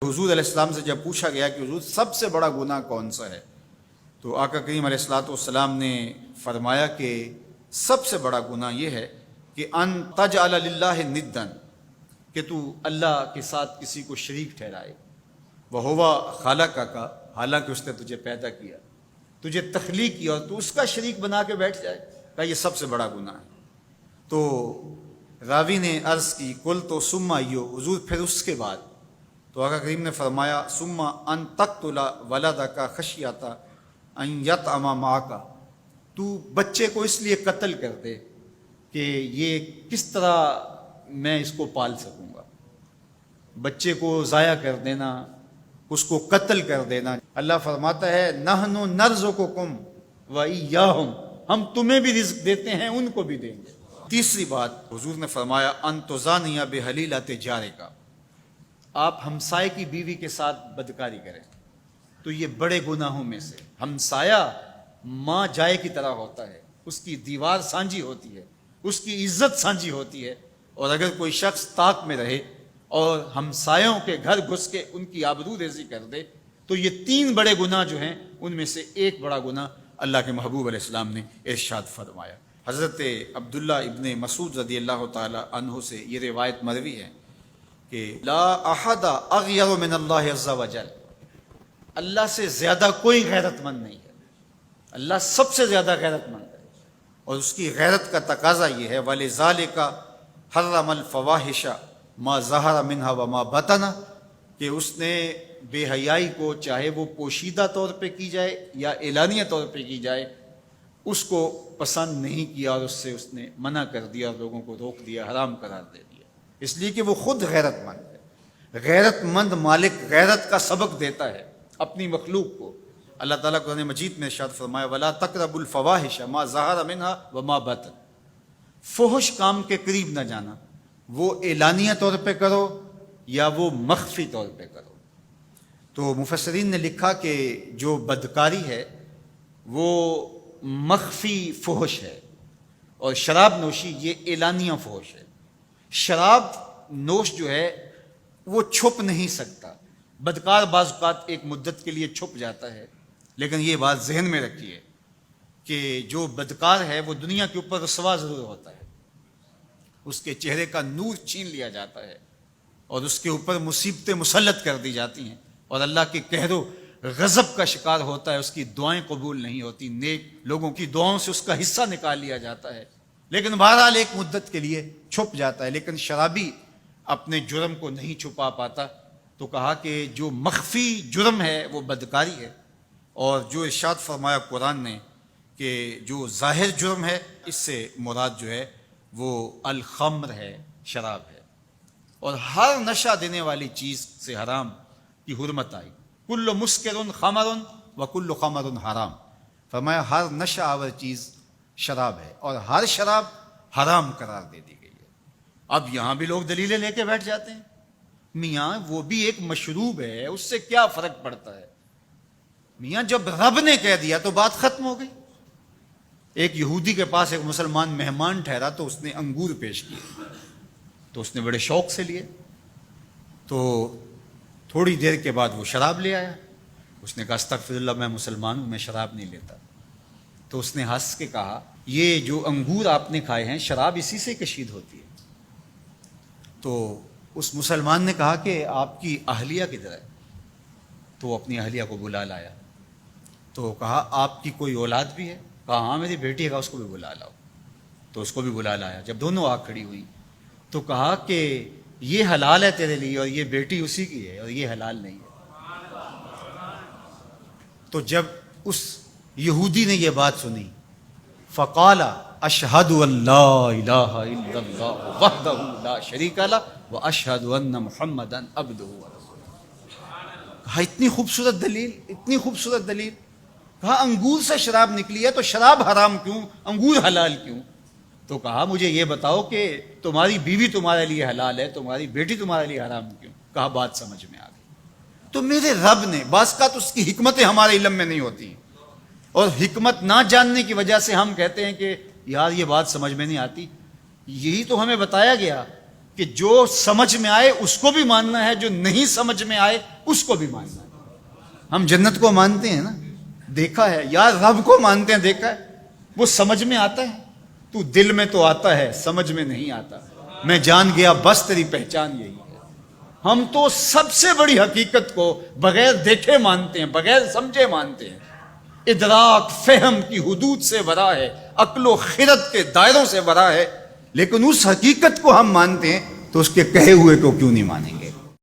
حضور علیہ السلام سے جب پوچھا گیا کہ حضور سب سے بڑا گناہ کون سا ہے، تو آقا کریم علیہ السلام نے فرمایا کہ سب سے بڑا گناہ یہ ہے کہ ان تجعل للہ ندا، کہ تو اللہ کے ساتھ کسی کو شریک ٹھہرائے، وہو خالقک، حالانکہ اس نے تجھے پیدا کیا، تجھے تخلیق کیا اور تو اس کا شریک بنا کے بیٹھ جائے، کہ یہ سب سے بڑا گناہ ہے۔ تو راوی نے عرض کی کل تو ثم ایو، حضور پھر اس کے بعد؟ تو آقا کریم نے فرمایا ثم ان تقتل ولدک خشیۃ ان یطعم معک، تو بچے کو اس لیے قتل کر دے کہ یہ کس طرح میں اس کو پال سکوں گا، بچے کو ضائع کر دینا، اس کو قتل کر دینا۔ اللہ فرماتا ہے نحن نرزقکم وایاہم، ہم تمہیں بھی رزق دیتے ہیں، ان کو بھی دیں گے۔ تیسری بات حضور نے فرمایا ان تزانی بحلیلۃ جارک، آپ ہمسائے کی بیوی کے ساتھ بدکاری کریں، تو یہ بڑے گناہوں میں سے۔ ہمسایہ ماں جائے کی طرح ہوتا ہے، اس کی دیوار سانجھی ہوتی ہے، اس کی عزت سانجھی ہوتی ہے، اور اگر کوئی شخص طاق میں رہے اور ہمسایوں کے گھر گھس کے ان کی آبرو ریزی کر دے، تو یہ تین بڑے گناہ جو ہیں ان میں سے ایک بڑا گناہ اللہ کے محبوب علیہ السلام نے ارشاد فرمایا۔ حضرت عبداللہ ابن مسعود رضی اللہ تعالی عنہ سے یہ روایت مروی ہے کہ لا احد اغیر من اللہ عز وجل، اللہ سے زیادہ کوئی غیرت مند نہیں ہے، اللہ سب سے زیادہ غیرت مند ہے، اور اس کی غیرت کا تقاضا یہ ہے وَلِذَالِكَ حَرَّمَ الْفَوَاحِشَ مَا ظَهَرَ مِنْهَا وَمَا بَطَنَ، کہ اس نے بے حیائی کو چاہے وہ پوشیدہ طور پہ کی جائے یا اعلانیہ طور پہ کی جائے، اس کو پسند نہیں کیا، اور اس نے منع کر دیا اور لوگوں کو روک دیا، حرام قرار دے دیا، اس لیے کہ وہ خود غیرت مند ہے۔ غیرت مند مالک غیرت کا سبق دیتا ہے اپنی مخلوق کو۔ اللہ تعالیٰ قرآن مجید میں ارشاد فرمایا وَلَا تَقْرَبُوا الْفَوَاحِشَ مَا ظَهَرَ مِنْهَا وَمَا بَطَنَ، فحش کام کے قریب نہ جانا، وہ اعلانیہ طور پہ کرو یا وہ مخفی طور پہ کرو۔ تو مفسرین نے لکھا کہ جو بدکاری ہے وہ مخفی فحش ہے، اور شراب نوشی یہ اعلانیہ فحش ہے۔ شراب نوش جو ہے وہ چھپ نہیں سکتا، بدکار بعض اوقات ایک مدت کے لیے چھپ جاتا ہے، لیکن یہ بات ذہن میں رکھیے کہ جو بدکار ہے وہ دنیا کے اوپر رسوا ضرور ہوتا ہے، اس کے چہرے کا نور چھین لیا جاتا ہے، اور اس کے اوپر مصیبتیں مسلط کر دی جاتی ہیں، اور اللہ کے قہر و غضب کا شکار ہوتا ہے، اس کی دعائیں قبول نہیں ہوتی، نیک لوگوں کی دعاؤں سے اس کا حصہ نکال لیا جاتا ہے، لیکن بہرحال ایک مدت کے لیے چھپ جاتا ہے۔ لیکن شرابی اپنے جرم کو نہیں چھپا پاتا، تو کہا کہ جو مخفی جرم ہے وہ بدکاری ہے، اور جو ارشاد فرمایا قرآن نے کہ جو ظاہر جرم ہے اس سے مراد جو ہے وہ الخمر ہے، شراب ہے، اور ہر نشہ دینے والی چیز سے حرام کی حرمت آئی۔ کل مسکر خمر وکل خمر حرام، فرمایا ہر نشہ آور چیز شراب ہے، اور ہر شراب حرام قرار دے دی گئی ہے۔ اب یہاں بھی لوگ دلیلیں لے کے بیٹھ جاتے ہیں، میاں وہ بھی ایک مشروب ہے، اس سے کیا فرق پڑتا ہے؟ میاں جب رب نے کہہ دیا تو بات ختم ہو گئی۔ ایک یہودی کے پاس ایک مسلمان مہمان ٹھہرا، تو اس نے انگور پیش کیے، تو اس نے بڑے شوق سے لیے، تو تھوڑی دیر کے بعد وہ شراب لے آیا۔ اس نے کہا استغفر اللہ، میں مسلمان ہوں، میں شراب نہیں لیتا۔ تو اس نے ہنس کے کہا یہ جو انگور آپ نے کھائے ہیں شراب اسی سے کشید ہوتی ہے۔ تو اس مسلمان نے کہا کہ آپ کی اہلیہ کدھر ہے؟ تو وہ اپنی اہلیہ کو بلا لایا، تو کہا آپ کی کوئی اولاد بھی ہے؟ کہا ہاں میری بیٹی ہے، اس کو بھی بلا لاؤ۔ تو اس کو بھی بلا لایا۔ جب دونوں آ کھڑی ہوئی تو کہا کہ یہ حلال ہے تیرے لیے، اور یہ بیٹی اسی کی ہے، اور یہ حلال نہیں ہے۔ تو جب اس یہودی نے یہ بات سنی فقال اشہد ان لا الہ الا اللہ وحدہ لا شریک لہ واشہد ان محمدا عبدہ ورسولہ۔ کہا اتنی خوبصورت دلیل، اتنی خوبصورت دلیل۔ کہا انگور سے شراب نکلی ہے تو شراب حرام کیوں، انگور حلال کیوں؟ تو کہا مجھے یہ بتاؤ کہ تمہاری بیوی تمہارے لیے حلال ہے، تمہاری بیٹی تمہارے لیے حرام کیوں؟ کہا بات سمجھ میں آ گئی۔ تو میرے رب نے بعض کا تو اس کی حکمتیں ہمارے علم میں نہیں ہوتی، اور حکمت نہ جاننے کی وجہ سے ہم کہتے ہیں کہ یار یہ بات سمجھ میں نہیں آتی۔ یہی تو ہمیں بتایا گیا کہ جو سمجھ میں آئے اس کو بھی ماننا ہے، جو نہیں سمجھ میں آئے اس کو بھی ماننا ہے۔ ہم جنت کو مانتے ہیں نا، دیکھا ہے، یا رب کو مانتے ہیں، دیکھا ہے، وہ سمجھ میں آتا ہے، تو دل میں تو آتا ہے، سمجھ میں نہیں آتا۔ میں جان گیا بس تیری پہچان یہی ہے۔ ہم تو سب سے بڑی حقیقت کو بغیر دیکھے مانتے ہیں، بغیر سمجھے مانتے ہیں۔ ادراک فہم کی حدود سے ورا ہے، عقل و خرد کے دائروں سے ورا ہے، لیکن اس حقیقت کو ہم مانتے ہیں تو اس کے کہے ہوئے کو کیوں نہیں مانیں گے؟